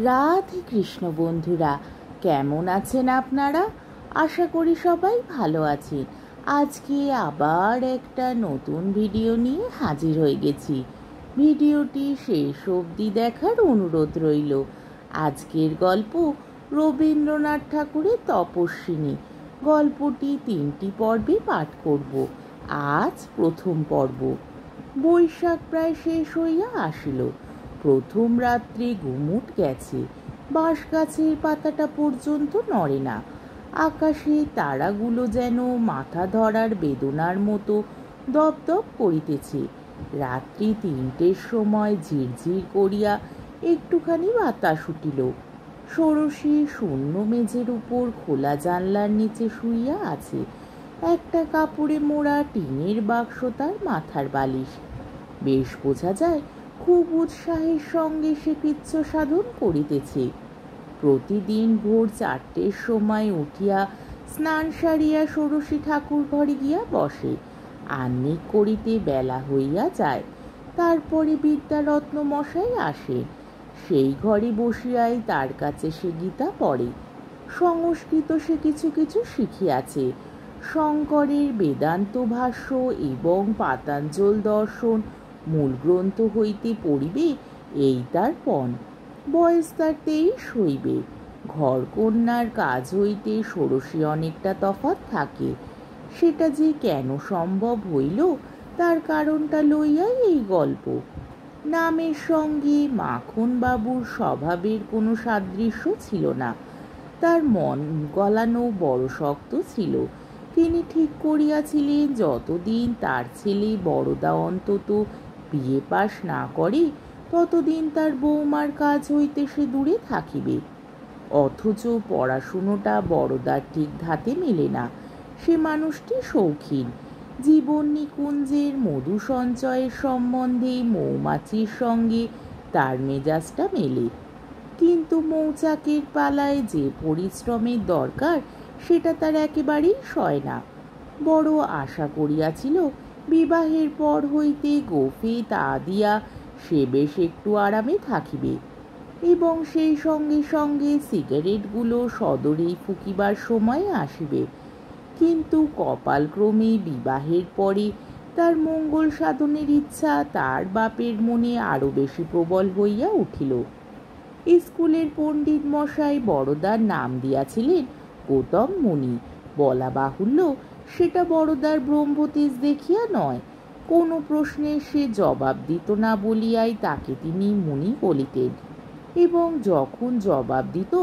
রাধে কৃষ্ণ বন্ধুরা, কেমন আছেন আপনারা? আশা করি সবাই ভালো আছেন। আজকে আবার একটা নতুন ভিডিও নিয়ে হাজির হয়ে গেছি। ভিডিওটি শেষ অবধি দেখার অনুরোধ রইল। আজকের গল্প রবীন্দ্রনাথ ঠাকুরের তপস্বিনী। গল্পটি 3টি পর্বে পাঠ করব। আজ প্রথম পর্ব। বৈশাখ প্রায় শেষ হইয়া আসিল। প্রথম রাত্রে ঘুমুট গেছে। বাঁশ গাছের পাতাটা পর্যন্ত নড়ে না। আকাশে তারাগুলো যেন মাথা ধরার বেদনার মতো দপদপ করিতেছে। রাত্রি 3টের সময় ঝিরঝির করিয়া একটুখানি বাতাস উঠিল। ষোড়শী শূন্য মেঝের উপর খোলা জানলার নিচে শুইয়া আছে। একটা কাপড়ে মোড়া টিনের বাক্স তার মাথার বালিশ। বেশ বোঝা যায় খুব উৎসাহের সঙ্গে সে কৃচ্ছ সাধন করিতেছে। প্রতিদিন ভোর 4টের সময় উঠিয়া স্নান সারিয়া ষোড়শী ঠাকুর ঘরে গিয়া বসে। আহ্নিক করিতে বেলা হইয়া যায়। তারপরে বিদ্যারত্ন মশাই আসে। সেই ঘরে বসিয়াই তার কাছে সে গীতা পড়ে। সংস্কৃত সে কিছু কিছু শিখিয়াছে। শঙ্করের বেদান্ত ভাষ্য এবং পাতাঞ্জল দর্শন মূল গ্রন্থ হইতে পড়িবে, এই তার পণ। বয়স তার 23 হইবে। ঘরকন্যার কাজ হইতে ষোড়শী অনেকটা তফাৎ থাকে। সেটা যে কেন সম্ভব হইল তার কারণটা লইয়াই এই গল্প। নামের সঙ্গে মাখন বাবুর স্বভাবের কোনো সাদৃশ্য ছিল না। তার মন গলানো বড় শক্ত ছিল। তিনি ঠিক করিয়াছিলেন যতদিন তার ছেলে বড়দা অন্তত বিয়ে পাশ না করে ততদিন তার বৌমার কাজ হইতে সে দূরে থাকিবে। অথচ পড়াশুনোটা বড়দার ঠিক ধাতে মেলে না। সে মানুষটি শৌখিন। জীবন নিকুঞ্জের মধু সঞ্চয়ের সম্বন্ধে মৌমাছির সঙ্গে তার মেজাজটা মেলে, কিন্তু মৌচাকের পালায় যে পরিশ্রমের দরকার সেটা তার একেবারেই সয় না। বড় আশা করিয়াছিল বিবাহের পর হইতে গোফে তা দিয়া সে বেশ একটু আরামে থাকিবে এবং সেই সঙ্গে সঙ্গে সিগারেটগুলো সদরেই ফুকিবার সময় আসিবে। কিন্তু কপালক্রমে বিবাহের পরে তার মঙ্গল সাধনের ইচ্ছা তার বাপের মনে আরো বেশি প্রবল হইয়া উঠিল। স্কুলের পণ্ডিত মশাই বড়দার নাম দিয়াছিলেন গৌতম মুনি। বলা বাহুল্য, সেটা বড়দার ব্রহ্মতেজ দেখিয়া নয়। কোনো প্রশ্নের সে জবাব দিত না বলিয়াই তাকে তিনি মুনি বলিতেন, এবং যখন জবাব দিত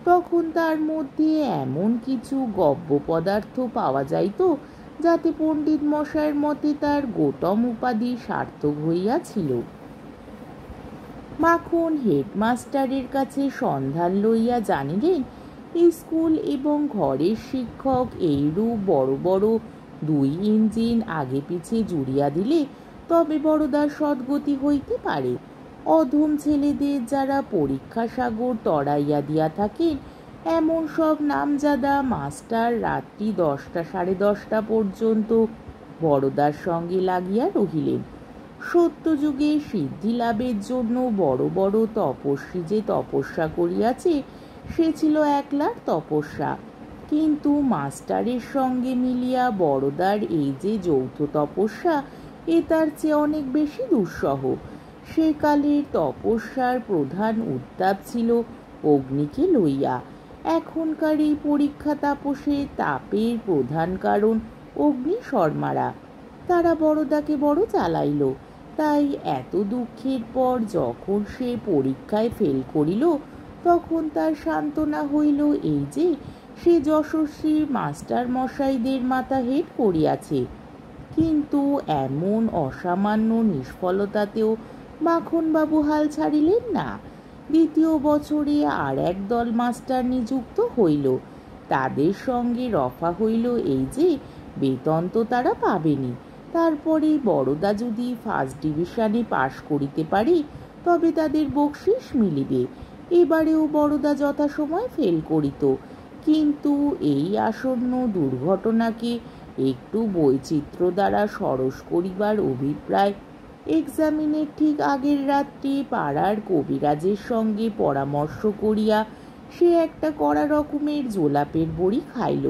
তখন তার মধ্যে এমন কিছু গব্য পদার্থ পাওয়া যাইত যাতে পণ্ডিত মশাইয়ের মতে তার গৌতম উপাধি সার্থক হইয়াছিল। মাখন হেডমাস্টারের কাছে সন্ধান লইয়া জানিলেন স্কুল এবং ঘরের শিক্ষক এইরূপ বড় বড় 2 ইঞ্জিন আগে পিছে জুড়িয়া দিলে তবে বড়দার সদ্গতি হইতে পারে। অধম ছেলেদের যারা পরীক্ষা সাগর তরাইয়া দিয়া থাকেন এমন সব নামজাদা মাস্টার রাত্রি 10টা সাড়ে 10টা পর্যন্ত বড়দার সঙ্গে লাগিয়া রহিলেন। সত্যযুগে সিদ্ধি লাভের জন্য বড় বড় তপস্বী যে তপস্যা করিয়াছে সে ছিল একলার তপস্যা। কিন্তু মাস্টারের সঙ্গে মিলিয়া বড়দার এই যে যৌথ তপস্যা, এ তার চেয়ে অনেক বেশি দুঃসহ। সেকালের তপস্যার প্রধান উত্তাপ ছিল অগ্নিকে লইয়া। এখনকার এই পরীক্ষা তাপসের তাপের প্রধান কারণ অগ্নি শর্মারা। তারা বড়দাকে বড় জ্বালাইল। তাই এত দুঃখের পর যখন সে পরীক্ষায় ফেল করিল তখন তার সান্ত্বনা হইল এই যে সে যশস্বী মাস্টার মশাইদের মাথা হেট করিয়াছে। কিন্তু এমন অসামান্য নিষ্ফলতাতেও মাখনবাবু হাল ছাড়িলেন না। দ্বিতীয় বছরে আর এক দল মাস্টার নিযুক্ত হইল। তাদের সঙ্গে রফা হইল এই যে বেতন তো তারা পাবেনি, তারপরে বড়দা যদি ফার্স্ট ডিভিশনে পাশ করিতে পারে তবে তাদের বকশিস মিলিবে। এবারেও বড়দা যথাসময় ফেল করিত, কিন্তু এই আসন্ন দুর্ঘটনাকে একটু বৈচিত্র্য দ্বারা সরস করিবার অভিপ্রায় এক্সামিনের ঠিক আগের রাত্রে পাড়ার কবিরাজের সঙ্গে পরামর্শ করিয়া সে একটা কড়া রকমের জোলাপের বড়ি খাইল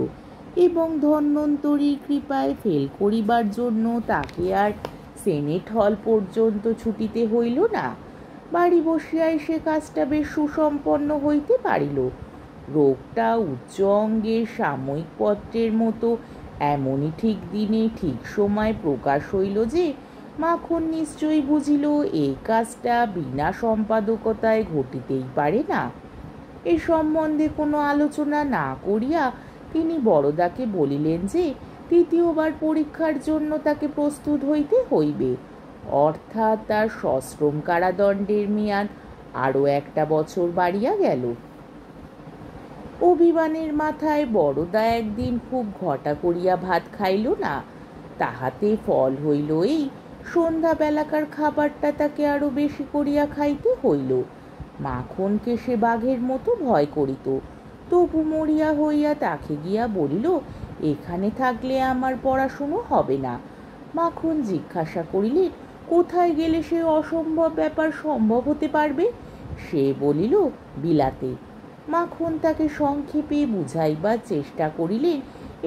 এবং ধন্বন্তরীর কৃপায় ফেল করিবার জন্য তাকে আর সেনেট হল পর্যন্ত ছুটিতে হইল না। বাড়ি বসিয়াই সে কাজটা বেশ সুসম্পন্ন হইতে পারিল। রোগটা উচ্চ অঙ্গের সাময়িক পত্রের মতো এমনই ঠিক দিনে ঠিক সময় প্রকাশ হইল যে মাখন নিশ্চয়ই বুঝিল এই কাজটা বিনা সম্পাদকতায় ঘটিতেই পারে না। এ সম্বন্ধে কোনো আলোচনা না করিয়া তিনি বড়দাকে বলিলেন যে তৃতীয়বার পরীক্ষার জন্য তাকে প্রস্তুত হইতে হইবে, অর্থাৎ তার সশ্রম কারাদণ্ডের মেয়াদ আরও একটা বছর বাড়িয়া গেল। অভিমানের মাথায় বড়দা একদিন খুব ঘটা করিয়া ভাত খাইল না। তাহাতে ফল হইল এই সন্ধ্যাবেলাকার খাবারটা তাকে আরো বেশি করিয়া খাইতে হইল। মাখনকে সে বাঘের মতো ভয় করিত, তবু মরিয়া হইয়া তাকে গিয়া বলিল, এখানে থাকলে আমার পড়াশুনো হবে না। মাখন জিজ্ঞাসা করিলেন, কোথায় গেলে সে অসম্ভব ব্যাপার সম্ভব হতে পারবে? সে বলিল, বিলাতে। মাখন তাকে সংক্ষেপে বুঝাইবার চেষ্টা করিলেন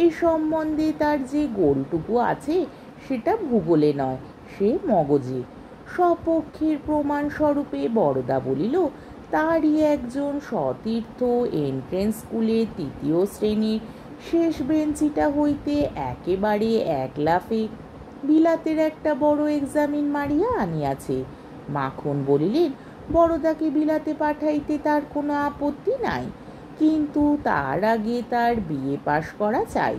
এই সম্বন্ধে তার যে গোলটুকু আছে সেটা ভূগোলে নয়, সে মগজে। স্বপক্ষের প্রমাণ স্বরূপে বড়দা বলিল, তারই একজন সতীর্থ এন্ট্রেন্স স্কুলে 3য় শ্রেণীর শেষ বেঞ্চিটা হইতে একেবারে এক লাফে বিলাতের একটা বড় এক্সামিন মারিয়া আনিয়াছে। মাখন বলিলেন, বড়দাকে বিলাতে পাঠাইতে তার কোনো আপত্তি নাই, কিন্তু তার আগে তার বিএ পাশ করা চাই।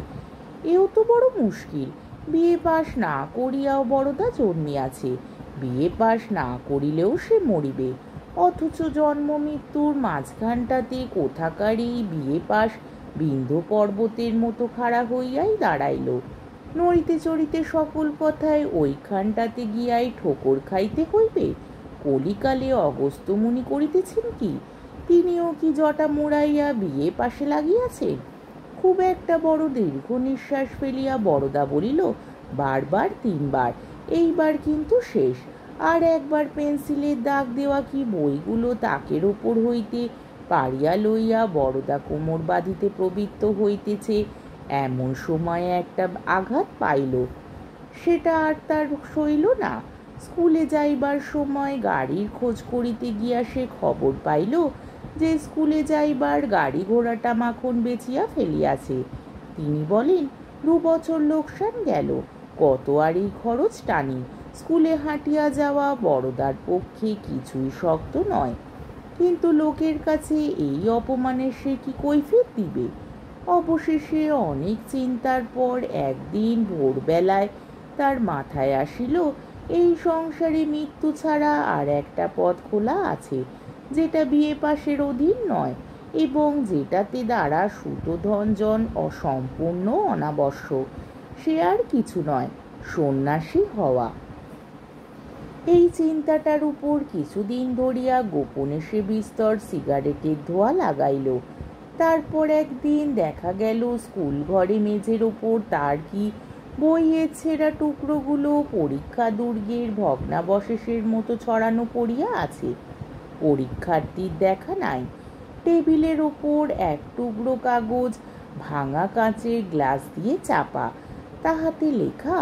এও তো বড় মুশকিল। বিএ পাশ না করিয়াও বড়দা জন্মিয়াছে, বিএ পাশ না করিলেও সে মরিবে, অথচ জন্ম মৃত্যুর মাঝখানটাতে কোথাকারই বিএ পাশ বিন্ধ্য পর্বতের মতো খাড়া হইয়াই দাঁড়াইল। নড়িতে চড়িতে সকল কথায় ওইখানটাতে গিয়াই ঠোকর খাইতে হইবে। কলিকালে অগস্ত্যমুনি করিতেছেন কি? তিনিও কি জটা মুড়াইয়া বিএ পাশে লাগিয়াছেন? খুব একটা বড় দীর্ঘ নিঃশ্বাস ফেলিয়া বড়দা বলিল, বারবার 3বার, এইবার কিন্তু শেষ। আর একবার পেন্সিলের দাগ দেওয়া কি বইগুলো তাকের ওপর হইতে পাড়িয়া লইয়া বড়দা কোমর বাঁধিতে প্রবৃত্ত হইতেছে, এমন সময়ে একটা আঘাত পাইল। সেটা আর তার সইল না। স্কুলে যাইবার সময় গাড়ির খোঁজ করিতে গিয়া সে খবর পাইল যে স্কুলে যাইবার গাড়ি ঘোড়াটা মাখন বেচিয়া ফেলিয়াছে। তিনি বলেন, 2 বছর লোকসান গেল, কত আর এই খরচ টানি। স্কুলে হাঁটিয়া যাওয়া বড়দার পক্ষে কিছুই শক্ত নয়, কিন্তু লোকের কাছে এই অপমানের সে কি কৈফিয়ত দিবে? অবশেষে অনেক চিন্তার পর একদিন ভোরবেলায় তার মাথায় আসিল, এই সংসারে মৃত্যু ছাড়া আর একটা পথ খোলা আছে, যেটা বিএ পাশের অধীন নয় এবং যেটাতে দ্বারা সুতোধনজন অসম্পূর্ণ অনাবশ্যক। সে আর কিছু নয়, সন্ন্যাসী হওয়া। এই চিন্তাটার উপর কিছুদিন ধরিয়া গোপনে সে বিস্তর সিগারেটের ধোঁয়া লাগাইল। তারপর একদিন দেখা গেল স্কুল ঘরে মেঝের ওপর তার কি বইয়ের ছেঁড়া টুকরোগুলো পরীক্ষা দুর্গের ভগ্নাবশেষের মতো ছড়ানো পড়িয়া আছে। পরীক্ষার্থীর দেখা নাই। টেবিলের ওপর এক টুকরো কাগজ ভাঙা কাঁচের গ্লাস দিয়ে চাপা, তাহাতে লেখা,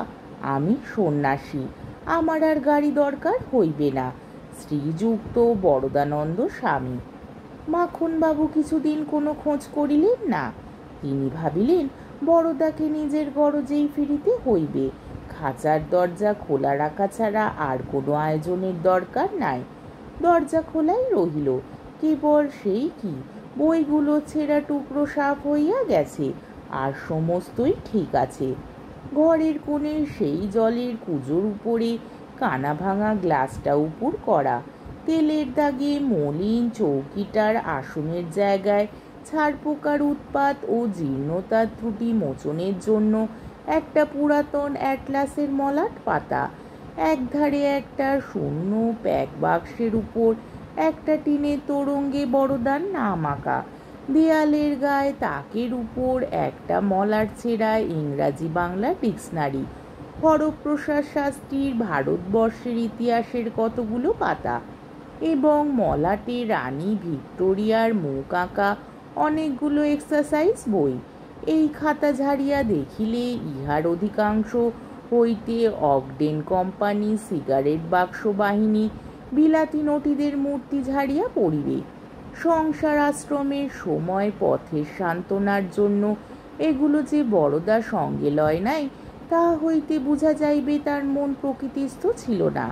আমি সন্ন্যাসী, আমার আর গাড়ি দরকার হইবে না, শ্রীযুক্ত বরদানন্দ স্বামী। মাখনবাবু কিছুদিন কোনো খোঁজ করিলেন না। তিনি ভাবিলেন বড়দাকে নিজের গরজেই ফিরিতে হইবে, খাঁচার দরজা খোলা রাখা ছাড়া আর কোনো আয়োজনের দরকার নাই। দরজা খোলাই রহিল, কেবল সেই কি বইগুলো ছেঁড়া টুকরো সাফ হইয়া গেছে, আর সমস্তই ঠিক আছে। ঘরের কোণে সেই জলের কুজোর উপরে কানা ভাঙা গ্লাসটা উপুর করা, তেলের দাগে মলিন চৌকিটার আসনের জায়গায় ছারপোকার উৎপাত ও জীর্ণতার ত্রুটি মোচনের জন্য একটা পুরাতন অ্যাটলাসের মলাট পাতা, একধারে একটা শূন্য প্যাক বাক্সের উপর একটা টিনের তোরঙ্গে বড়দার নাম আঁকা, দেয়ালের গায়ে তাকের উপর একটা মলাট ছেঁড়া ইংরাজি বাংলা ডিকশনারি, হরপ্রসাদ শাস্ত্রীর ভারতবর্ষের ইতিহাসের কতগুলো পাতা এবং মলাটে রানী ভিক্টোরিয়ার মুখ আঁকা অনেকগুলো এক্সারসাইজ বই। এই খাতা ঝাড়িয়া দেখিলে ইহার অধিকাংশ হইতে অগডেন কোম্পানি, সিগারেট বাক্স বাহিনী, বিলাতি নটিদের মূর্তি ঝাড়িয়া পড়িবে। সংসার আশ্রমের সময় পথের সান্ত্বনার জন্য এগুলো যে বড়দা সঙ্গে লয় নাই, তা হইতে বোঝা যাইবে তার মন প্রকৃতিস্থ ছিল না।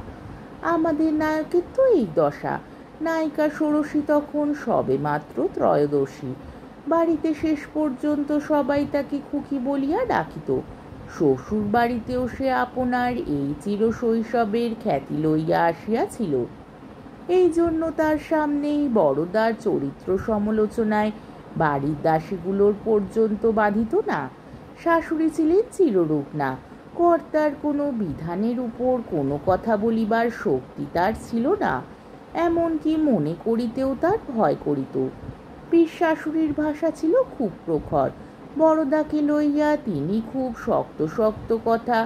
আমাদের নায়কের তো এই দশা। নায়িকা ষোড়শী তখন সবে মাত্র ত্রয়োদশী। বাড়িতে শেষ পর্যন্ত সবাই তাকে খুকি বলিয়া ডাকিত। শ্বশুর বাড়িতেও সে আপনার এই চিরশৈশবের খ্যাতি লইয়া আসিয়াছিল। এই জন্য তার সামনেই বড়দার চরিত্র সমালোচনায় বাড়ির দাসীগুলোর পর্যন্ত বাধিত না। শাশুড়ি ছিলেন চিররূপ না। কর্তার কোনো বিধানের উপর কোনো কথা বলিবার শক্তি তার ছিল না, এমনকি মনে করিতেও তার ভয় করিত। পীর শাশুড়ির ভাষা ছিল খুব প্রখর। বড়দাকে লইয়া তিনি খুব শক্ত শক্ত কথা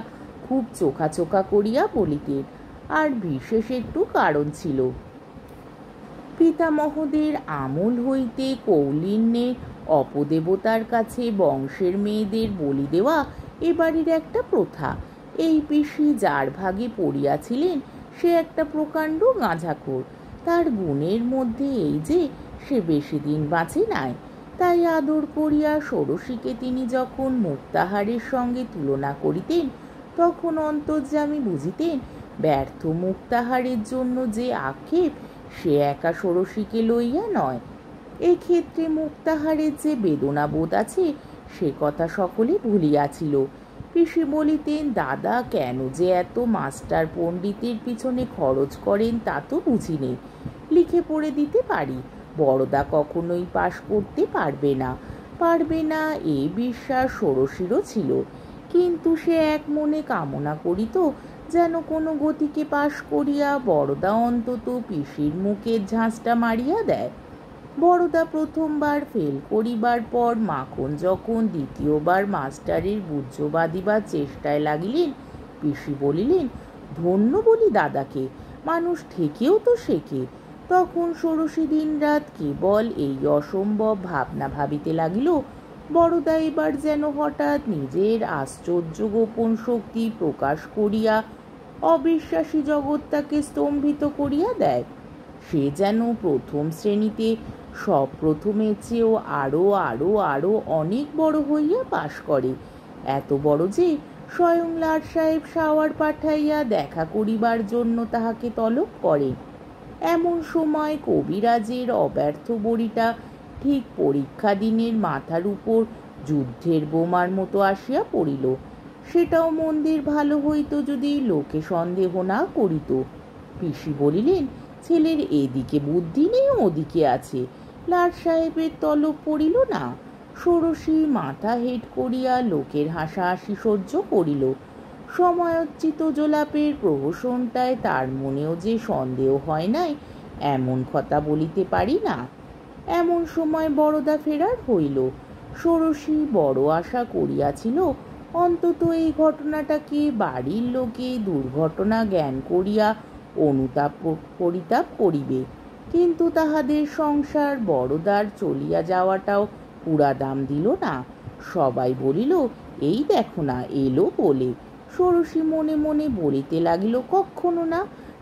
খুব চোখা চোখা করিয়া বলিতেন। আর বিশেষ একটু কারণ ছিল। পিতামহদের আমল হইতে কৌলিন্যে অপদেবতার কাছে বংশের মেয়েদের বলি দেওয়া এ বাড়ির একটা প্রথা। এই পিসি যার ভাগে পড়িয়াছিলেন সে একটা প্রকাণ্ড গাঁজাখোর। তার গুণের মধ্যে এই যে সে বেশি দিন বাঁচে নাই। তাই আদর করিয়া ষোড়শীকে তিনি যখন মুক্তাহারের সঙ্গে তুলনা করিতেন, তখন অন্তর্যামী বুঝিতেন ব্যর্থ মুক্তাহারের জন্য যে আক্ষেপ সে একা ষোড়শীকে লইয়া নয়। এক্ষেত্রে মুক্তাহারের যে বেদনাবোধ আছে সে কথা সকলে ভুলিয়াছিল। পিসি বলিতেন, দাদা কেন যে এত মাস্টার পণ্ডিতের পিছনে খরচ করেন তা তো বুঝি নেই। লিখে পড়ে দিতে পারি, বড়দা কখনোই পাশ করতে পারবে না এ বিশ্বাস ষোড়শীরও ছিল। কিন্তু সে এক মনে কামনা করিত যেন কোনো গতিকে পাশ করিয়া বড়দা অন্তত পিসির মুখের ঝাঁঝটা মারিয়া দেয়। বড়দা প্রথমবার ফেল করিবার পর মাখন যখন দ্বিতীয়বার মাস্টারের বুঝ বাঁধিবার চেষ্টায় লাগিলেন, পিসি বলিলেন, ধন্য বলি দাদাকে, মানুষ ঠেকেও তো শেখে। তখন ষোড়শী দিন রাত কেবল এই অসম্ভব ভাবনা ভাবিতে লাগিল। বড়দা এবার যেন হঠাৎ নিজের আশ্চর্য গোপন শক্তি প্রকাশ করিয়া অবিশ্বাসী জগৎটাকে স্তম্ভিত করিয়া দেয়। সে যেন প্রথম শ্রেণীতে সব প্রথমের চেয়েও আরো আরো আরো অনেক বড় হইয়া পাশ করে। এত বড় যে স্বয়ং লাট সাহেব সাওয়ার পাঠাইয়া দেখা করিবার জন্য তাহাকে তলব করে। এমন সময় কবিরাজের অব্যর্থ বড়িটা ঠিক পরীক্ষা দিনের মাথার উপর যুদ্ধের বোমার মতো আসিয়া পড়িল। সেটাও মন্দির ভালো হইত যদি লোকে সন্দেহ না করিত। পিসি বলিলেন, ছেলের এদিকে বুদ্ধি নেই, ওদিকে আছে। লাট সাহেবের তলব পড়িল না। ষোড়শী মাথা হেট করিয়া লোকের হাসাহাসি সহ্য করিল। সময়োচিত জোলাপের প্রহসনটায় তার মনেও যে সন্দেহ হয় নাই, এমন কথা বলিতে পারি না। এমন সময় বড়দা ফেরার হইল। ষোড়শী বড় আশা করিয়াছিল অন্তত এই ঘটনাটাকে বাড়ির লোকে দুর্ঘটনা জ্ঞান করিয়া অনুতাপ পরিতাপ করিবে। কিন্তু তাহাদের সংসার বড়দার চলিয়া যাওয়াটাও পুরা দাম দিল না। সবাই বলিল, এই দেখো না এলো বলে। ষোড়শী মনে মনে বলিতে লাগিল, কখনো না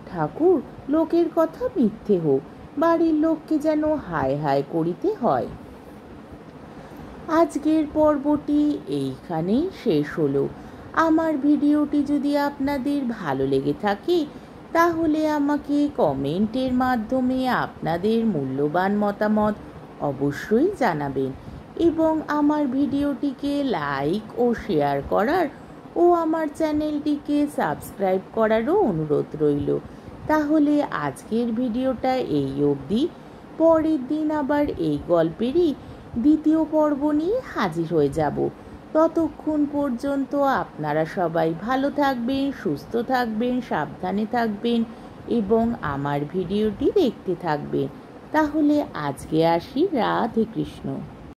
ঠাকুর, লোকের কথা মিথ্যে হোক, বাড়ির লোককে যেন হায় হায় করিতে হয়। আজকের পর্বটি এইখানেই শেষ হলো। আমার ভিডিওটি যদি আপনাদের ভালো লেগে থাকে তাহলে আমাকে কমেন্টের মাধ্যমে আপনাদের মূল্যবান মতামত অবশ্যই জানাবেন এবং আমার ভিডিওটিকে লাইক ও শেয়ার করার ও আমার চ্যানেলটিকে সাবস্ক্রাইব করারও অনুরোধ রইল। তাহলে আজকের ভিডিওটা এই অবধি। পরের দিন আবার এই গল্পেরই দ্বিতীয় পর্ব নিয়ে হাজির হয়ে যাব। ততক্ষণ পর্যন্ত আপনারা সবাই ভালো থাকবেন, সুস্থ থাকবেন, সাবধানে থাকবেন এবং আমার ভিডিওটি দেখতে থাকবেন। তাহলে আজকে আসি। রাধে কৃষ্ণ।